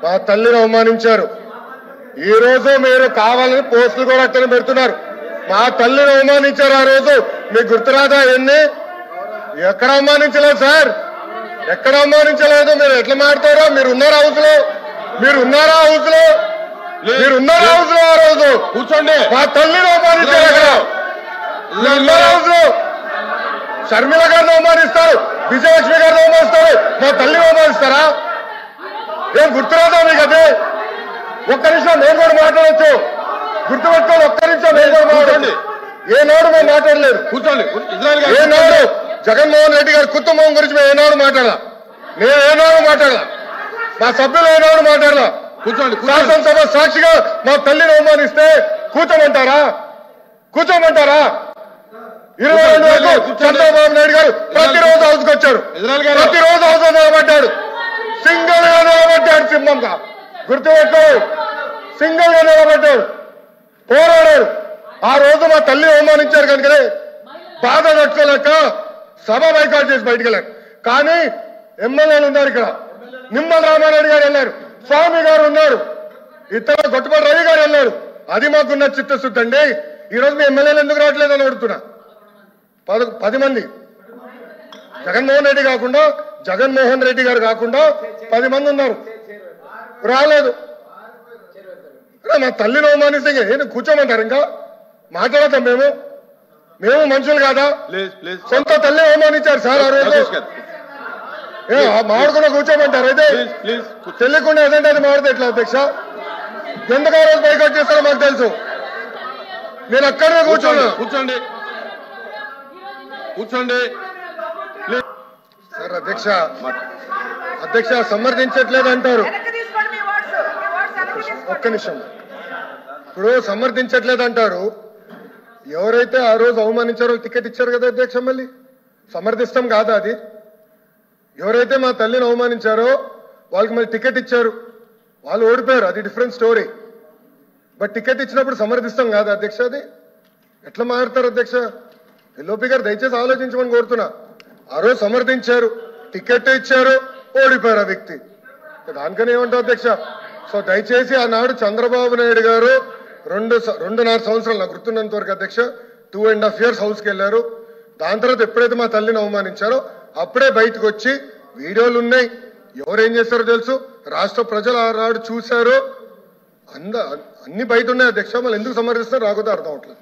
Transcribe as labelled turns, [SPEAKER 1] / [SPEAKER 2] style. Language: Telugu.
[SPEAKER 1] మా తల్లిని అవమానించారు. ఈ రోజు మీరు కావాలని పోస్టులు కూడా అట్టని పెడుతున్నారు. మా తల్లిని అవమానించారు. ఆ రోజు మీకు గుర్తురాదా? ఎన్ని ఎక్కడ అవమానించలేదు సార్, ఎక్కడ అవమానించలేదు. మీరు ఎట్లా మాట్లాడారో? మీరు ఉన్నారా హౌస్ లో? మీరు ఉన్నారా హౌస్ లో? మీరు ఉన్నారా హౌస్ లో? ఆ రోజు కూర్చోండి. మా తల్లిని అవమానించారు. అక్కడ ఉన్నారా హౌస్ లో? షర్మిల గారిని అవమానిస్తారు, విజయలక్ష్మి గారిని అవమానిస్తారు, మా తల్లిని అవమానిస్తారా? ఏం గుర్తురాదా మీకు? అదే ఒక్క నిమిషం నేను కూడా మాట్లాడచ్చు. గుర్తుపెట్టుకోండి, ఒక్క నిమిషం నేను కూడా మాట్లాడండి. ఏనాడు మేము మాట్లాడలేదు. కూర్చోండి. ఏనాడు జగన్మోహన్ రెడ్డి గారి కుటుంబం గురించి మేము ఏనాడు మాట్లాడాల? నేను ఏనాడు మాట్లాడాల? మా సభ్యులు ఏనాడు మాట్లాడాల? కూర్చోండి. శాసనసభ సాక్షిగా మా తల్లిని అవమానిస్తే కూర్చోమంటారా? కూర్చోమంటారా? 22 వరకు చంద్రబాబు నాయుడు గారు ప్రతిరోజు హౌస్కి వచ్చారు, ప్రతిరోజు హౌస్ నిలబడ్డాడు, సింగిల్ గా నిలబడ్డాడు. సింహంగా గుర్తుపెట్టు, సింగిల్ గా నిలబడ్డాడు, పోరాడాడు. ఆ రోజు మా తల్లి అవమానించారు కనుకనే బాధ తట్టుకోలేక సభ బైకాట్ చేసి బయటికి వెళ్ళారు. కానీ ఎమ్మెల్యేలు ఉన్నారు ఇక్కడ. నిమ్మల రామారెడ్డి గారు వెళ్ళారు, స్వామి గారు ఉన్నారు, ఇతర గొట్టుపాటి రవి గారు వెళ్ళారు. అది మాకున్న చిత్తశుద్ధి అండి. ఈ రోజు మీ ఎమ్మెల్యేలు ఎందుకు రావట్లేదు అని అడుగుతున్నా. 10 మంది జగన్మోహన్ రెడ్డి గారు కాకుండా 10 మంది ఉన్నారు, రాలేదు. మా తల్లిని అవమానిస్తే ఏంటి కూర్చోమంటారు? ఇంకా మాట్లాడతాం మేము మనుషులు కాదా? సొంత తల్లి అవమానించారు సార్ ఆ రోజు. మాడుకున్నా కూర్చోమంటారు? అయితే తెలియకుండా ఏదంటే అది మాడితే ఎట్లా అధ్యక్ష? ఎందుకు ఆ రోజు బైకాట్ చేస్తారో మాకు తెలుసు. నేను అక్కడే కూర్చోండి. సార్ అధ్యక్ష సమర్థించట్లేదు అంటారు. ఒక్క నిమిషం. ఇప్పుడు సమర్థించట్లేదు అంటారు. ఎవరైతే ఆ రోజు అవమానించారో టికెట్ ఇచ్చారు కదా అధ్యక్ష, మళ్ళీ సమర్థిస్తాం కాదా అది? ఎవరైతే మా తల్లిని అవమానించారో వాళ్ళకి మళ్ళీ టికెట్ ఇచ్చారు, వాళ్ళు ఓడిపోయారు, అది డిఫరెంట్ స్టోరీ. బట్ టికెట్ ఇచ్చినప్పుడు సమర్థిస్తాం కాదా అధ్యక్ష? అది ఎట్లా మారుతారు అధ్యక్ష? ఎల్ఓపి గారు దయచేసి ఆలోచించమని కోరుతున్నా. ఆ రోజు సమర్థించారు, టికెట్ ఇచ్చారు, ఓడిపోయారు ఆ వ్యక్తి. దానికని ఏమంటారు అధ్యక్ష? సో దయచేసి ఆనాడు చంద్రబాబు నాయుడు గారు 2.5 సంవత్సరాలు నాకు గుర్తున్నంత వరకు అధ్యక్ష 2.5 years హౌస్కి వెళ్ళారు. దాని తర్వాత ఎప్పుడైతే మా తల్లిని అవమానించారో అప్పుడే బయటకు వచ్చి వీడియోలు ఉన్నాయి, ఎవరేం చేస్తారో తెలుసు, రాష్ట్ర ప్రజలు ఆనాడు చూశారు, అన్ని బయట ఉన్నాయి అధ్యక్ష. మళ్ళీ ఎందుకు సమర్థిస్తారో రాకపోతే అర్థం అవట్లేదు.